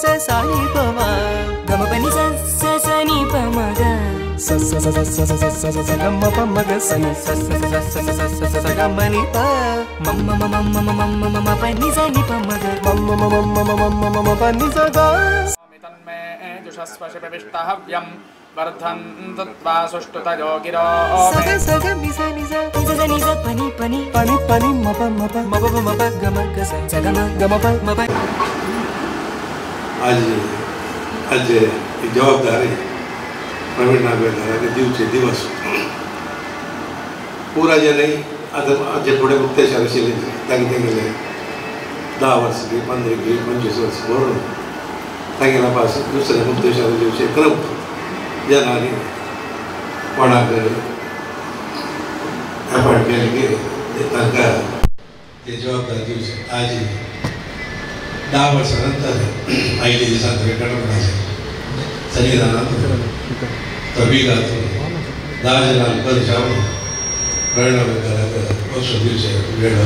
sa ni pa ma ga ma pa ni sa ni pa ma ga sa ga ma pa ma ga sa ni sa ga ma ni pa ma pa ni sa ni pa ma ga ma pa ni sa ga tanme jushasvashe pavishtahavyam vardhan tatva sushtuta gira sa ga ni sa ni sa pani ma pa ga ma ga sa ga ma pa आज जवाबदारी प्रवीण नागवेकर दिवचे दिवस पूरा जे नाही आता जे पुढे मुक्तेश्वर शिलेंद्र तांगे गेले 10 वर्ष 15 25 वर्ष बरोबर तांगेला पास दुसऱ्या मुक्तेश्वर दिवशी क्रम जनाने कोणाक अपॉइंट केले की तांकां ते जबाबदारी दिवचे आज 10 वर्षानंतर आयले दिसांत घटनाचे संविधानात तबीगातून 10 जणांना परिचालन प्रवीण नागवेकर पक्ष दिवचे वेळ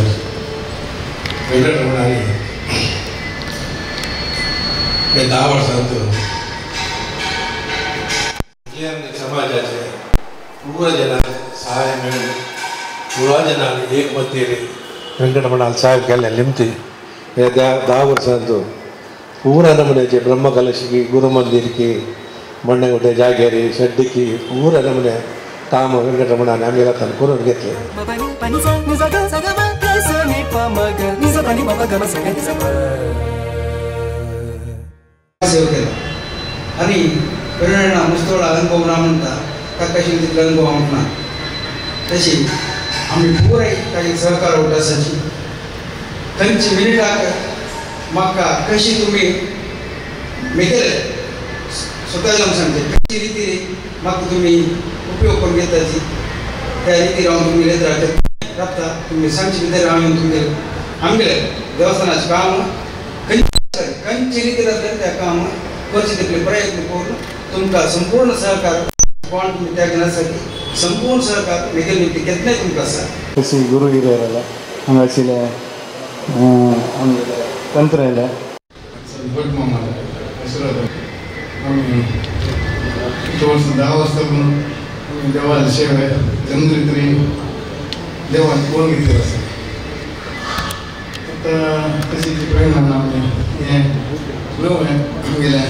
वेगळ्याप्रमाणे ते 10 वर्षांत समाजाचे पूर्ण जनांक सहाय्य मेळून पूर्ण जनांक एकमतीने वेंकटरमणाल साहेब केल्ले निमती हे 10 वर्षांत पूर्ण नमुन्याचे ब्रह्मकलशिकी गुरुमंदिरकी मण्णेगुड्डे जागेरी शेड्डीकी पूर्ण नमुने काम वेंकटरमणान आमगेला तान करून घेतले आणि प्रेरणा मुस्तोळा अनुभव ना म्हणटा ताका शिकले अनुभव म्हणना तशी आम्ही पुराय ताजी सहकार उठासाची खंयची मिनिटाक म्हाका कशी तुमी मेकेले स्वता जावन सांगते कशी रिती म्हाका तुमी उपयोग करून घेताची त्या रितीर हांव तुमी उलयत रावता तुमी सांगचे भितर हांव येवन तुमगे आमगेले देवस्थानाचें काम खंयची रिती जातले त्या काम करचे तितले प्रयत्न करून तुमकां संपूर्ण सहकार कोण तुमी त्या घेण्यासाठी संपूर्ण सहकार मेकेल निमती केन्नाय तुमकां आसा कशी गुरू हिरियरला हांगाशिल्ले तंत्र ಇಲ್ಲ देवाला सेवे जमली देवाला कोण घेतली असं आता कशी प्रेरणा हे गेल्या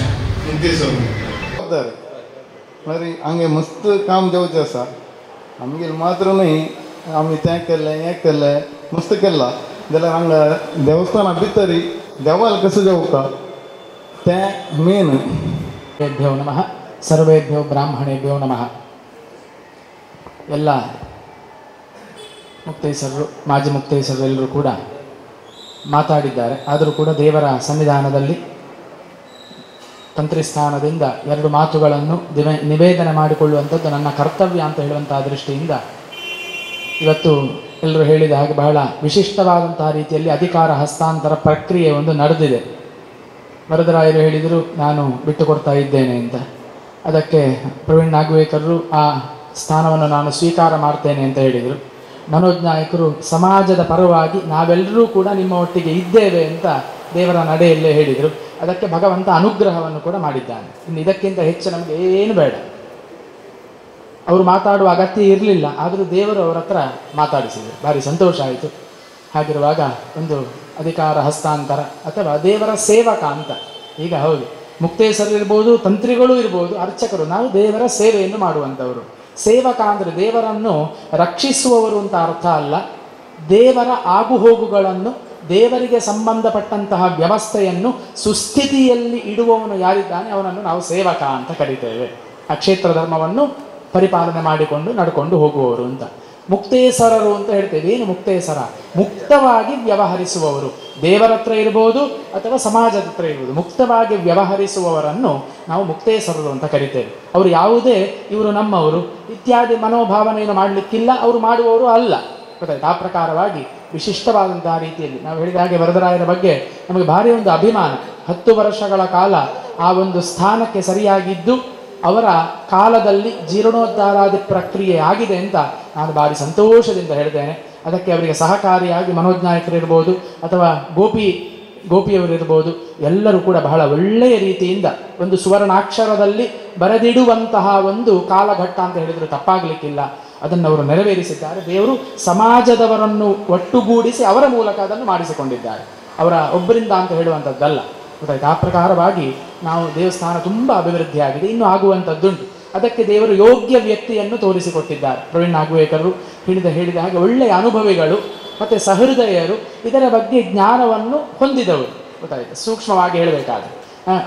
जबाबदारी हंगे मस्त काम जेवचें आसा आमगेले मात्र न्हय आमी तें केल्लें हें केल्लें मस्त केलां जाल्यार हांगा देवस्थाना भितर देवाल कसं जेवता तें मेन सर्वेभ्यो नमः सर्वेभ्यो ब्राह्मणेभ्यो नमः ಎಲ್ಲ ಮುಕ್ತೇಶ್ವರರು ಮಾಜಿ ಮುಕ್ತೇಶ್ವರರು ಎಲ್ಲರೂ ಕೂಡ ಮಾತಾಡಿದ್ದಾರೆ. ಆದರೂ ಕೂಡ ದೇವರ ಸನ್ನಿಧಾನದಲ್ಲಿ ತಂತ್ರಿಸ್ಥಾನದಿಂದ 2 ಮಾತುಗಳನ್ನು ನಿವೇದನೆ ಮಾಡಿಕೊಳ್ಳುವಂಥದ್ದು ನನ್ನ ಕರ್ತವ್ಯ ಅಂತ ಹೇಳುವಂತಹ ದೃಷ್ಟಿಯಿಂದ ಇವತ್ತು ಎಲ್ಲರೂ ಹೇಳಿದ ಹಾಗೆ ಬಹಳ ವಿಶಿಷ್ಟವಾದಂತಹ ರೀತಿಯಲ್ಲಿ ಅಧಿಕಾರ ಹಸ್ತಾಂತರ ಪ್ರಕ್ರಿಯೆ ಒಂದು ನಡೆದಿದೆ. ವರದರಾಯರು ಹೇಳಿದರು ನಾನು ಬಿಟ್ಟುಕೊಡ್ತಾ ಇದ್ದೇನೆ ಅಂತ. ಅದಕ್ಕೆ ಪ್ರವೀಣ್ ನಾಗವೇಕರರು ಆ ಸ್ಥಾನವನ್ನು ನಾನು ಸ್ವೀಕಾರ ಮಾಡ್ತೇನೆ ಅಂತ ಹೇಳಿದರು. ಮನೋಜ್ ನಾಯಕರು ಸಮಾಜದ ಪರವಾಗಿ ನಾವೆಲ್ಲರೂ ಕೂಡ ನಿಮ್ಮ ಒಟ್ಟಿಗೆ ಇದ್ದೇವೆ ಅಂತ ದೇವರ ನಡೆಯಲ್ಲೇ ಹೇಳಿದರು. ಅದಕ್ಕೆ ಭಗವಂತ ಅನುಗ್ರಹವನ್ನು ಕೂಡ ಮಾಡಿದ್ದಾನೆ. ಇನ್ನು ಇದಕ್ಕಿಂತ ಹೆಚ್ಚು ನಮಗೆ ಏನು ಬೇಡ. ಅವರು ಮಾತಾಡುವ ಅಗತ್ಯ ಇರಲಿಲ್ಲ, ಆದರೂ ದೇವರು ಅವರ ಹತ್ರ ಮಾತಾಡಿಸಿದರು. ಭಾರಿ ಸಂತೋಷ ಆಯಿತು. ಹಾಗಿರುವಾಗ ಒಂದು ಅಧಿಕಾರ ಹಸ್ತಾಂತರ ಅಥವಾ ದೇವರ ಸೇವಕ ಅಂತ ಈಗ ಹೌದು ಮುಕ್ತೇಶ್ವರರು ಇರ್ಬೋದು, ತಂತ್ರಿಗಳು ಇರ್ಬೋದು, ಅರ್ಚಕರು, ನಾವು ದೇವರ ಸೇವೆಯನ್ನು ಮಾಡುವಂಥವರು. ಸೇವಕ ಅಂದರೆ ದೇವರನ್ನು ರಕ್ಷಿಸುವವರು ಅಂತ ಅರ್ಥ ಅಲ್ಲ. ದೇವರ ಆಗುಹೋಗುಗಳನ್ನು ದೇವರಿಗೆ ಸಂಬಂಧಪಟ್ಟಂತಹ ವ್ಯವಸ್ಥೆಯನ್ನು ಸುಸ್ಥಿತಿಯಲ್ಲಿ ಇಡುವವನು ಯಾರಿದ್ದಾನೆ ಅವನನ್ನು ನಾವು ಸೇವಕ ಅಂತ ಕರೀತೇವೆ. ಆ ಕ್ಷೇತ್ರ ಧರ್ಮವನ್ನು ಪರಿಪಾಲನೆ ಮಾಡಿಕೊಂಡು ನಡ್ಕೊಂಡು ಹೋಗುವವರು ಅಂತ. ಮುಕ್ತೇಶ್ವರರು ಅಂತ ಹೇಳ್ತೇವೆ. ಏನು ಮುಕ್ತೇಶ್ವರ? ಮುಕ್ತವಾಗಿ ವ್ಯವಹರಿಸುವವರು. ದೇವರ ಹತ್ರ ಇರ್ಬೋದು ಅಥವಾ ಸಮಾಜದ ಹತ್ರ ಇರ್ಬೋದು, ಮುಕ್ತವಾಗಿ ವ್ಯವಹರಿಸುವವರನ್ನು ನಾವು ಮುಕ್ತೇಶ್ವರರು ಅಂತ ಕರಿತೇವೆ. ಅವರು ಯಾವುದೇ ಇವರು ನಮ್ಮವರು ಇತ್ಯಾದಿ ಮನೋಭಾವನೆಯನ್ನು ಮಾಡಲಿಕ್ಕಿಲ್ಲ, ಅವರು ಮಾಡುವವರು ಅಲ್ಲ. ಗೊತ್ತಾಯ್ತು? ಆ ಪ್ರಕಾರವಾಗಿ ವಿಶಿಷ್ಟವಾದಂತಹ ರೀತಿಯಲ್ಲಿ ನಾವು ಹೇಳಿದ ಹಾಗೆ ವರದರಾಯರ ಬಗ್ಗೆ ನಮಗೆ ಭಾರಿ ಒಂದು ಅಭಿಮಾನ. 10 ವರ್ಷಗಳ ಕಾಲ ಆ ಒಂದು ಸ್ಥಾನಕ್ಕೆ ಸರಿಯಾಗಿದ್ದು ಅವರ ಕಾಲದಲ್ಲಿ ಜೀರ್ಣೋದ್ಧಾರಾದಿ ಪ್ರಕ್ರಿಯೆ ಆಗಿದೆ ಅಂತ ನಾನು ಭಾರಿ ಸಂತೋಷದಿಂದ ಹೇಳ್ತೇನೆ. ಅದಕ್ಕೆ ಅವರಿಗೆ ಸಹಕಾರಿಯಾಗಿ ಮನೋಜ್ ನಾಯಕರು ಇರ್ಬೋದು ಅಥವಾ ಗೋಪಿ ಗೋಪಿಯವರಿರ್ಬೋದು, ಎಲ್ಲರೂ ಕೂಡ ಬಹಳ ಒಳ್ಳೆಯ ರೀತಿಯಿಂದ ಒಂದು ಸುವರ್ಣಾಕ್ಷರದಲ್ಲಿ ಬರೆದಿಡುವಂತಹ ಒಂದು ಕಾಲಘಟ್ಟ ಅಂತ ಹೇಳಿದರೂ ತಪ್ಪಾಗಲಿಕ್ಕಿಲ್ಲ. ಅದನ್ನು ಅವರು ನೆರವೇರಿಸಿದ್ದಾರೆ. ದೇವರು ಸಮಾಜದವರನ್ನು ಒಟ್ಟುಗೂಡಿಸಿ ಅವರ ಮೂಲಕ ಅದನ್ನು ಮಾಡಿಸಿಕೊಂಡಿದ್ದಾರೆ, ಅವರ ಒಬ್ಬರಿಂದ ಅಂತ ಹೇಳುವಂಥದ್ದಲ್ಲ. ಗೊತ್ತಾಯ್ತು? ಆ ಪ್ರಕಾರವಾಗಿ ನಾವು ದೇವಸ್ಥಾನ ತುಂಬ ಅಭಿವೃದ್ಧಿಯಾಗಿದೆ, ಇನ್ನೂ ಆಗುವಂಥದ್ದುಂಟು. ಅದಕ್ಕೆ ದೇವರು ಯೋಗ್ಯ ವ್ಯಕ್ತಿಯನ್ನು ತೋರಿಸಿಕೊಟ್ಟಿದ್ದಾರೆ. ಪ್ರವೀಣ್ ನಾಗವೇಕರು ಹೇಳಿದ ಹಾಗೆ ಒಳ್ಳೆಯ ಅನುಭವಿಗಳು ಮತ್ತು ಸಹೃದಯರು, ಇದರ ಬಗ್ಗೆ ಜ್ಞಾನವನ್ನು ಹೊಂದಿದವರು. ಗೊತ್ತಾಯ್ತು? ಸೂಕ್ಷ್ಮವಾಗಿ ಹೇಳಬೇಕಾದ್ರೆ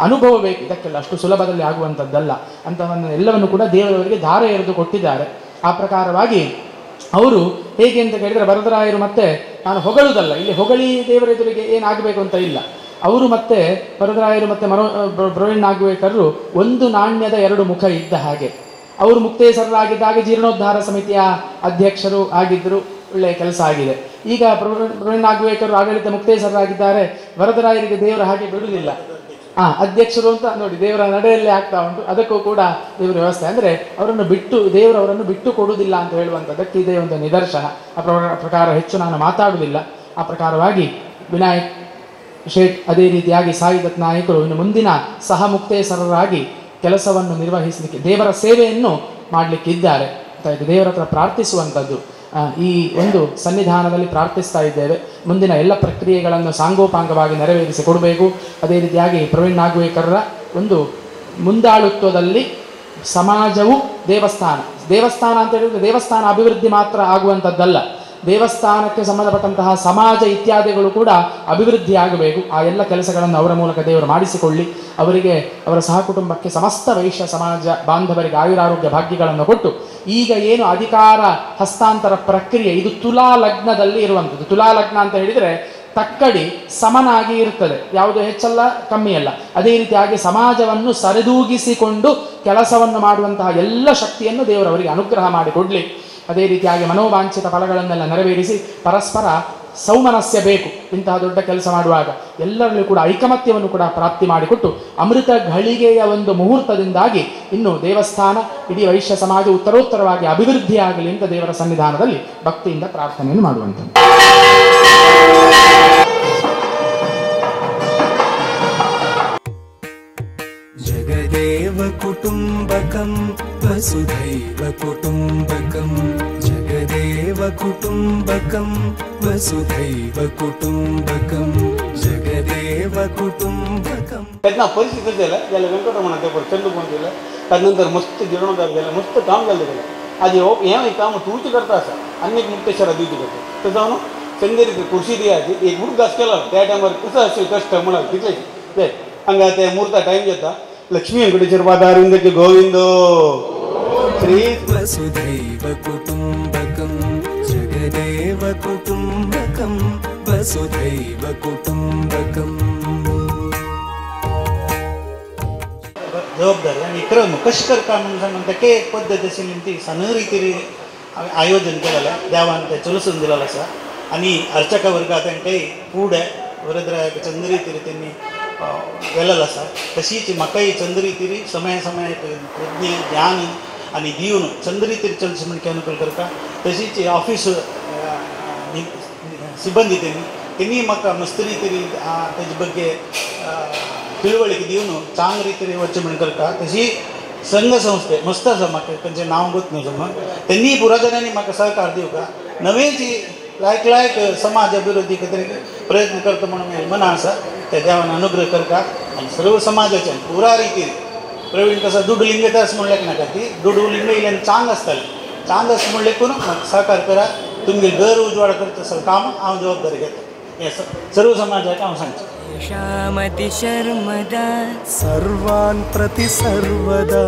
ಅನುಭವ ಬೇಕು, ಇದಕ್ಕೆಲ್ಲ ಅಷ್ಟು ಸುಲಭದಲ್ಲಿ ಆಗುವಂಥದ್ದಲ್ಲ ಅಂತವನ್ನು ಎಲ್ಲವನ್ನು ಕೂಡ ದೇವರವರಿಗೆ ಧಾರೆ ಎರೆದು ಕೊಟ್ಟಿದ್ದಾರೆ. ಆ ಪ್ರಕಾರವಾಗಿ ಅವರು ಹೇಗೆ ಅಂತ ಕೇಳಿದರೆ, ವರದರಾಯರು ಮತ್ತೆ ನಾನು ಹೊಗಳುವುದಲ್ಲ, ಇಲ್ಲಿ ಹೊಗಳಿ ದೇವರ ಎದುರಿಗೆ ಏನಾಗಬೇಕು ಅಂತ ಇಲ್ಲ. ಅವರು ಮತ್ತೆ ವರದರಾಯರು ಮತ್ತು ಪ್ರವೀಣ್ ನಾಗವೇಕರರು ಒಂದು ನಾಣ್ಯದ ಎರಡು ಮುಖ ಇದ್ದ ಹಾಗೆ. ಅವರು ಮುಕ್ತೇಶ್ವರರಾಗಿದ್ದಾಗ ಜೀರ್ಣೋದ್ಧಾರ ಸಮಿತಿಯ ಅಧ್ಯಕ್ಷರು ಆಗಿದ್ದರು, ಒಳ್ಳೆಯ ಕೆಲಸ ಆಗಿದೆ. ಈಗ ಪ್ರವೀಣ್ ನಾಗವೇಕರು ಆಡಳಿತ ಮುಕ್ತೇಶ್ವರರಾಗಿದ್ದಾರೆ. ವರದರಾಯರಿಗೆ ದೇವರ ಹಾಗೆ ಬಿಡುವುದಿಲ್ಲ, ಅಧ್ಯಕ್ಷರು ಅಂತ ನೋಡಿ, ದೇವರ ನಡೆಯಲ್ಲೇ ಆಗ್ತಾ ಉಂಟು. ಅದಕ್ಕೂ ಕೂಡ ದೇವರ ವ್ಯವಸ್ಥೆ ಅಂದರೆ ದೇವರವರನ್ನು ಬಿಟ್ಟು ಕೊಡುವುದಿಲ್ಲ ಅಂತ ಹೇಳುವಂಥದ್ದಕ್ಕೆ ಇದೇ ಒಂದು ನಿದರ್ಶನ. ಆ ಪ್ರಕಾರ ಹೆಚ್ಚು ನಾನು ಮಾತಾಡುವುದಿಲ್ಲ. ಆ ಪ್ರಕಾರವಾಗಿ ವಿನಾಯಕ್ ಶೇಖ್, ಅದೇ ರೀತಿಯಾಗಿ ಸಾಯಿದತ್ ನಾಯಕರು ಇನ್ನು ಮುಂದಿನ ಸಹ ಮುಕ್ತೇಶ್ವರರಾಗಿ ಕೆಲಸವನ್ನು ನಿರ್ವಹಿಸಲಿಕ್ಕೆ, ದೇವರ ಸೇವೆಯನ್ನು ಮಾಡಲಿಕ್ಕಿದ್ದಾರೆ. ದೇವರ ಹತ್ರ ಪ್ರಾರ್ಥಿಸುವಂಥದ್ದು ಈ ಒಂದು ಸನ್ನಿಧಾನದಲ್ಲಿ ಪ್ರಾರ್ಥಿಸ್ತಾ ಇದ್ದೇವೆ. ಮುಂದಿನ ಎಲ್ಲ ಪ್ರಕ್ರಿಯೆಗಳನ್ನು ಸಾಂಗೋಪಾಂಗವಾಗಿ ನೆರವೇರಿಸಿ ಕೊಡಬೇಕು. ಅದೇ ರೀತಿಯಾಗಿ ಪ್ರವೀಣ್ ನಾಗವೇಕರರ ಒಂದು ಮುಂದಾಳುತ್ವದಲ್ಲಿ ಸಮಾಜವು ದೇವಸ್ಥಾನ ಅಂತ ಹೇಳಿದ್ರೆ ದೇವಸ್ಥಾನ ಅಭಿವೃದ್ಧಿ ಮಾತ್ರ ಆಗುವಂಥದ್ದಲ್ಲ, ದೇವಸ್ಥಾನಕ್ಕೆ ಸಂಬಂಧಪಟ್ಟಂತಹ ಸಮಾಜ ಇತ್ಯಾದಿಗಳು ಕೂಡ ಅಭಿವೃದ್ಧಿ ಆಗಬೇಕು. ಆ ಎಲ್ಲ ಕೆಲಸಗಳನ್ನು ಅವರ ಮೂಲಕ ದೇವರು ಮಾಡಿಸಿಕೊಳ್ಳಿ. ಅವರಿಗೆ, ಅವರ ಸಹಕುಟುಂಬಕ್ಕೆ, ಸಮಸ್ತ ವೈಶ್ಯ ಸಮಾಜ ಬಾಂಧವರಿಗೆ ಆಯುರಾರೋಗ್ಯ ಭಾಗ್ಯಗಳನ್ನು ಕೊಟ್ಟು, ಈಗ ಏನು ಅಧಿಕಾರ ಹಸ್ತಾಂತರ ಪ್ರಕ್ರಿಯೆ ಇದು ತುಲಾ ಲಗ್ನದಲ್ಲಿ ಇರುವಂಥದ್ದು. ತುಲಾ ಲಗ್ನ ಅಂತ ಹೇಳಿದರೆ ತಕ್ಕಡಿ ಸಮನಾಗಿ ಇರ್ತದೆ, ಯಾವುದು ಹೆಚ್ಚಲ್ಲ ಕಮ್ಮಿಯಲ್ಲ. ಅದೇ ರೀತಿಯಾಗಿ ಸಮಾಜವನ್ನು ಸರಿದೂಗಿಸಿಕೊಂಡು ಕೆಲಸವನ್ನು ಮಾಡುವಂತಹ ಎಲ್ಲ ಶಕ್ತಿಯನ್ನು ದೇವರವರಿಗೆ ಅನುಗ್ರಹ ಮಾಡಿಕೊಡಲಿ. ಅದೇ ರೀತಿಯಾಗಿ ಮನೋವಾಂಛಿತ ಫಲಗಳನ್ನೆಲ್ಲ ನೆರವೇರಿಸಿ ಪರಸ್ಪರ ಸೌಮನಸ್ಯ ಬೇಕು. ಇಂತಹ ದೊಡ್ಡ ಕೆಲಸ ಮಾಡುವಾಗ ಎಲ್ಲರಲ್ಲೂ ಕೂಡ ಐಕಮತ್ಯವನ್ನು ಕೂಡ ಪ್ರಾಪ್ತಿ ಮಾಡಿಕೊಟ್ಟು ಅಮೃತ ಘಳಿಗೆಯ ಒಂದು ಮುಹೂರ್ತದಿಂದಾಗಿ ಇನ್ನು ದೇವಸ್ಥಾನ, ಇಡೀ ವೈಶ್ಯ ಸಮಾಜ ಉತ್ತರೋತ್ತರವಾಗಿ ಅಭಿವೃದ್ಧಿಯಾಗಲಿ ಅಂತ ದೇವರ ಸನ್ನಿಧಾನದಲ್ಲಿ ಭಕ್ತಿಯಿಂದ ಪ್ರಾರ್ಥನೆಯನ್ನು ಮಾಡುವಂಥದ್ದು. ಜಗದೇವ ಕುಟುಂಬಕಂ ವಸುಧೈವ ಕುಟುಂಬಕಂ, ಜಗದೇವ ಕುಟುಂಬಕಂ ವಸುಧೈವ ಕುಟುಂಬಕಂ, ಜಗದೇವ कुटुंबकम. त्यांना परिस्थिती दिला ज्याला व्यंकटरमण पेपर चंदू पण दिलं. त्यानंतर मस्त जीर्णोद्धार गेला, मस्त काम झालं गेलं. आज हे काम तूच करता असा अनेक मुक्तेश्वरा दिवशी करतो तर जाऊन चंदेरी खुर्शी द्यायची एक मूर्त घास केला त्या टायमार कसं असेल कष्ट म्हणाल तिथले ते हंगा ते मुहूर्ता टाईम घेता लक्ष्मी वेंकटेश्वर पादारविंदचे गोविंद श्री वसुधैव कुटुंबकम, जगदेव कुटुंबकम, वसुधैव कुटुंबकम. जबाबदारी आणि क्रम कशी करता म्हणटा के पद्धत असेल ती सनरीती आयोजन केलेलं आहे. देवान ते चलसून दिलेलं असा आणि अर्चक वर्गात ते पुढे वरदराय चंद्री तिरी त्यांनी गेलेलं असा. तशीच म्हाकाय चंद्री तिरी समय समय प्रज्ञ ज्ञान आणि दिवन चंद्री तिरी चलस म्हणके अनुकूल करता. तशीच ऑफिस सिब्बंदी त्यांनी म्हाका मस्तरी तिरी त्याचे बग्गे तिळवळीक दिवन चांग रितीन वच्चे म्हण करता. तशी संघ संस्थे मस्त आसा म्हाका तेंचें नांव गोत न्हू समज त्यांनी पुरातनांनी म्हाका सहकार दिवका नवेची लायक समाज अभिवृद्धी खातीर प्रयत्न करता म्हणून मना आसा. त्या देवान अनुग्रह करता आनी सर्व समाजाचे पुरा रितीन प्रवीण कसा दुड लिंगदास म्हणल्याक नाका ती दुड लिंग इल्यान चांग आसताली चांग आसा म्हणले करून म्हाका सहकार करा. तुमगे घर उजवाड करता सगळें काम हांव जबाबदारी घेता. हे सर्व समाजाक हांव सांगता. शामति शर्मदा सर्वान् प्रति सर्वदा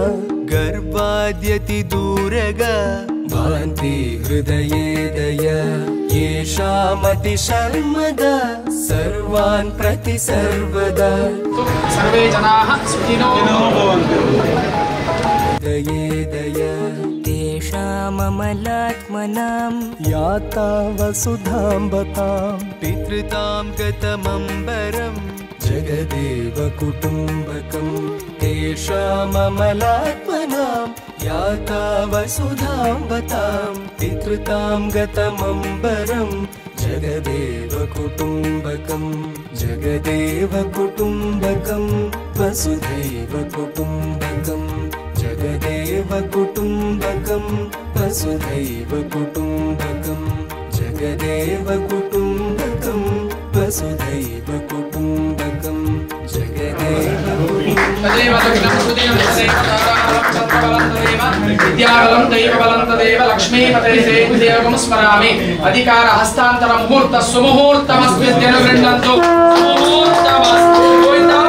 गर्भाद्यति दूरगा भान्ति हृदये दया. ये शामति शर्मदा सर्वान् प्रति सर्वदा सर्वे जनाः सुखिनो भवन्तु. हृदये दया तेषाममलात्मनां याता वसुधाम्बतां पितृतां गतमम्बरं जगदेव कुटुम्बकं. तेषाममलात्मनां याता वसुधाम्बतां पितृतां गतमम्बरं जगदेव कुटुम्बकं जगदेव कुटुम्बकं वसुधैव कुटुम्बकं जगदेव कुटुम्बकं वसुधैव कुटुम्बकं जगदेव कुटुम्बकं वसुधैव कुटुम्बकं जगदेव तदेव लग्नं सुदिनं तदेव ताराबलं चन्द्रबलं तदेव विद्याबलं दैवबलं तदेव लक्ष्मीपते देवं स्मरामि अधिकार हस्तांतर मुहूर्त सुमुहूर्तमस्मित्यनुगृह्णन्तु मुहूर्तमस्तु गोविन्दा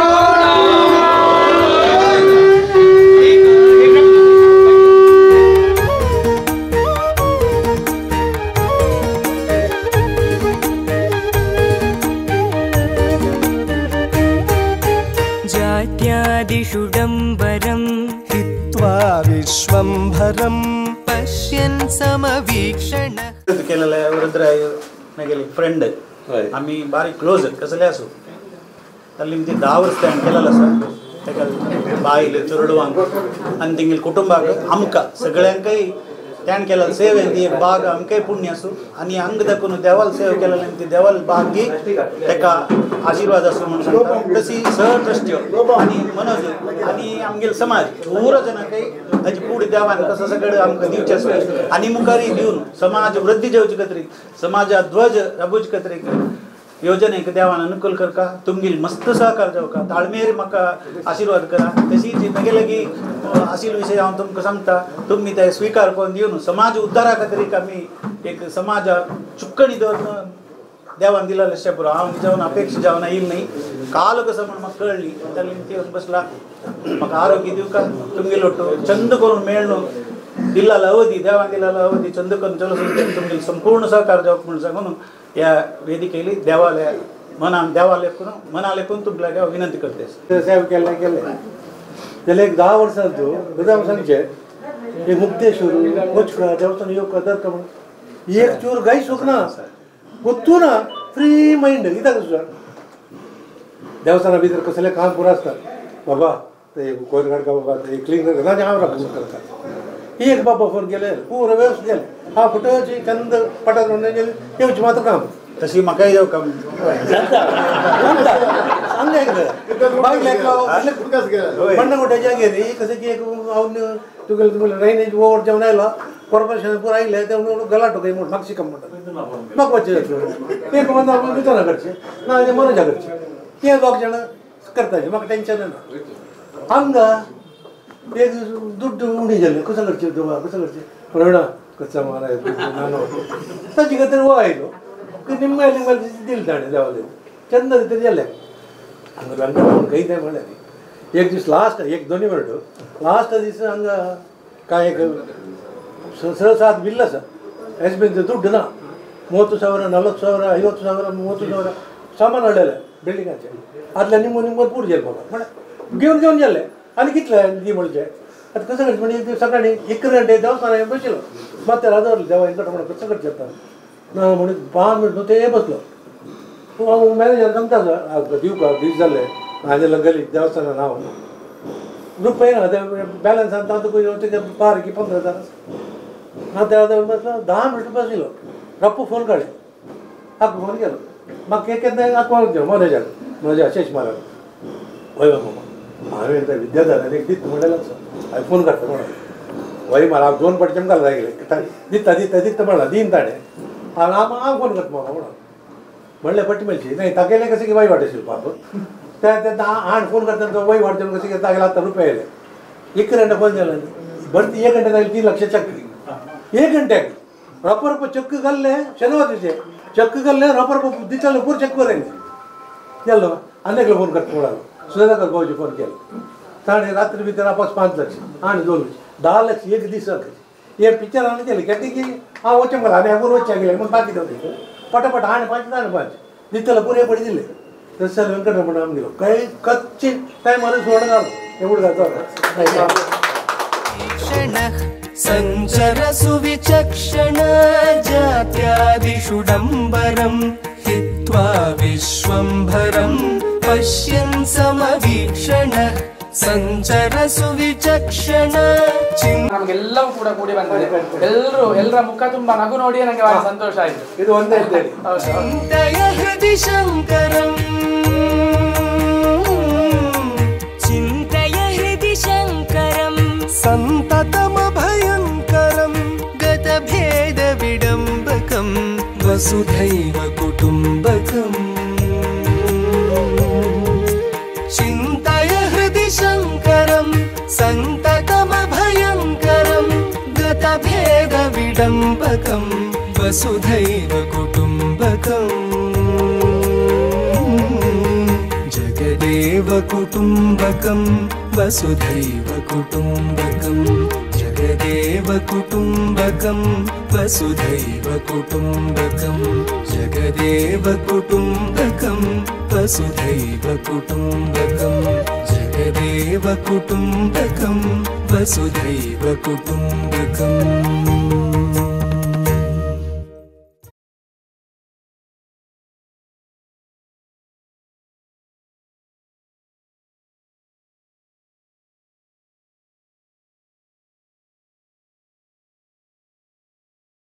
जात्यादिषुडम्बरं हित्वा विश्वंभरं पश्यन् समवीक्षण केलेलं आहे वृद्धराय फ्रेंड आम्ही बारीक क्लोज कसले असो ಅಲ್ಲಿ ती 10 वर्ष स्टँड केलेलं असं ताका बायले चुरडवांक आनी तेंगेल कुटुंबाक आमकां सगळ्यांकय त्यान केलेलं सेवे ती एक बाग आमकांय पुण्य असो आनी हांग दाखोवन देवाल सेवा केलेली ती देवाल बाग गी ताका आशीर्वाद असो म्हणून सांगता तशी सहट्रस्ट्यो आनी मनोज आनी आमगेल समाज पुरो जनांकय हाजी फुडें देवान कसं सगळें आमकां दिवचें आसलें आनी मुखारी दिवन समाज वृद्धी जेवचे खातीर समाजा ध्वज राबोवचे खातीर योजनेक देवान अनुकूल करता तुमगेल मस्त सहकार जावका ताळमेर म्हाका आशीर्वाद करा तशीच म्हगे लागीं आशिल्ले विशय हांव तुमकां सांगता तुमी ते स्विकार करून दिवन समाज उद्दारा खातीर आमी एक समाजाक चुक्कणी दवरून देवान दिलेलें अशें पुरो हांव जावन अपेक्षा जावन येयली न्ही काल कसं म्हण म्हाका कळ्ळी जाल्यार ती बसला म्हाका आरोग्य दिवका तुमगेलो चंद करून मेळ्ळो दिल्ला अवधी देवान दिल्ला अवधी चंद करून चलो तुमगेल संपूर्ण सहकार जावक म्हणून सांगून या वेदिकेली देवालय मनालेकून तुमकां हांव विनंती करते सेवा केले जाल्यार एक 10 वर्सांचो गजाम सांगचे एक मुक्तेश्वर वचका देवस्थान येवका दरका म्हणून एक चूर गाय सुकना वचूं ना फ्री मायंड कित्याक देवस्थाना भितर कसलें काम पुरो आसता बाबा ते कोयर काडका बाबा ते क्लीन करता हांव राखून करता एक बाबा फोन केले पुरो वेवस्थीत गेले हांव फुटोवची चंद पटाक येवचें मात्र काम तशी म्हाकाय येवका बंडगोट्याच्या गेली कसं की एक तुगेले ड्रेनेज ओवर जेवण आयलो कॉर्पोरेशन पुरो आयले ते गलाटो काही म्हूण म्हाका शिकप म्हणटा म्हाका वचचें एक विचारा करचें ना मनोजा करचें ते 2 जाण करताचे म्हाका टेंशन ना हांगा एक दुड्ड उणी जालें कसं करचें देवा कसं करचें प्रवीणा कसा माराय नानो ताचे खातीर वो आयलो निम्मे दिले ताणें देवाले चंद तरी जालें हांगा वेंकटरामन खंय तें म्हळ्यार एक दीस लास्ट एक 2 मिनट लास्ट दीस हांगा कांय एक 6-7 बिल्ल आसा एस बीन दुड्ड ना 30,000 40,000 50,000 30,000 सामान हाडलेलें बिल्डिंगाचें आदल्या निम्मो पूर गेले बाबा म्हळ्यार घेवन गेले आनी कितलें दी म्हणचें आतां कसं करचें म्हणजे सकाळीं 1 घंटे देवस्थाना बसलो माथ्यार रावलो देवा वेंकटरमण कसं करचें आता ना म्हणून 5 मिनट ते बसलो हांव मॅनेजर सांगता दिवका दीस जाले हाजे गली देवस्थानान हांव रुपये ना ते बॅलन्स आनी तुका पार की 15,000 हांव त्या बसलो 10 मिनट बसलो रप्पू फोन काडले हाका फोन केलो म्हाका केन्ना आंकवाक दिलो मॅनेजर म्हज्या शेश मारक हय बाबा हांवें त्या विद्याधरान एक दीत म्हणलेलो हांवें फोन करता म्हणून वय म्हाका 2 फावटी चमकाल जाय गेले दिता म्हणला दिन ताणें हांव फोन करता म्हाका म्हणून म्हणलें पट्टी मेळची नाही तागेलें कशें की वयवाट आशिल्लो पाप त्या हांव फोन करता तो वयवाट जावन कशें तागेलें आतां रुपये येयले 1 घंटा फोन जालो भरती 1 घंटा जाली 3 लाख चक्क 1 घंट्याक रोपर चक्क घाल्ले शेनवार दिसे चक्क घाल्ले रोपर दिताले पूर चक्क करेन गेलो आनी एकलो फोन करता म्हणलो सुधाकर भाऊजी फोन केलो ताणें रात्री भितर आपस 5 लाख आनी 2 लाख 10 लाख एक दिसाक हे पिक्चर आनी केलें कित्याक की हांव वचूंक गेलो आनी हांव वचचें गेलें म्हूण बाकी दवरलें पटापट आनी 5 दिताले पुरे पडी दिले तशें जालें वेंकटरमण आमगेलो काही कच्चे टायमार सोड घालो एवढं घालता सञ्चरसु विचक्षण जात्यादिषुडम्बरं हित्वा विश्वंभरं पश्यन् समवीक्षण ಸಂಚರಸು ವಿಚಕ್ಷಣ ನಮಗೆಲ್ಲವೂ ಕೂಡ ಕೂಡಿ ಬಂದಿದೆ. ಎಲ್ಲರ ಮುಖ ತುಂಬಾ ನಗು ನೋಡಿ ನನಗೆ ಬಹಳ ಸಂತೋಷ ಆಯಿತು. ಇದು ಒಂದೇ ಅಂತೇಳಿ ಚಿಂತಯ ಹೃದಿ ಶಂಕರಂ ಚಿಂತಯ ಹೃದಿ ಶಂಕರಂ ಸಂತತಮ ಭಯಂಕರಂ ಗತ ಭೇದ ವಿಡಂಬಕಂ ವಸುಧೈವ ಕುಟುಂಬಕಂ ಚಿಂತಯ ಹೃದಿ ಶಂಕರಂ ಸಂತತಮ ಭಯಂಕರಂ ಗತ ಭೇದ ವಿಡಂಬಕಂ ವಸುಧೈವ ಕುಟುಂಬಕಂ ಜಗದೇವ ಕುಟುಂಬಕಂ ವಸುಧೈವ ಕುಟುಂಬಕಂ ಜಗದೇವ ಕುಟುಂಬಕಂ ವಸುಧೈವ ಕುಟುಂಬಕಂ ಜಗದೇವ ಕುಟುಂಬಕಂ ವಸುಧೈವ ಕುಟುಂಬಕಂ ಜಗದೇವ ಕುಟುಂಬಕಂ ವಸುಧೈವ ಕುಟುಂಬಕಂ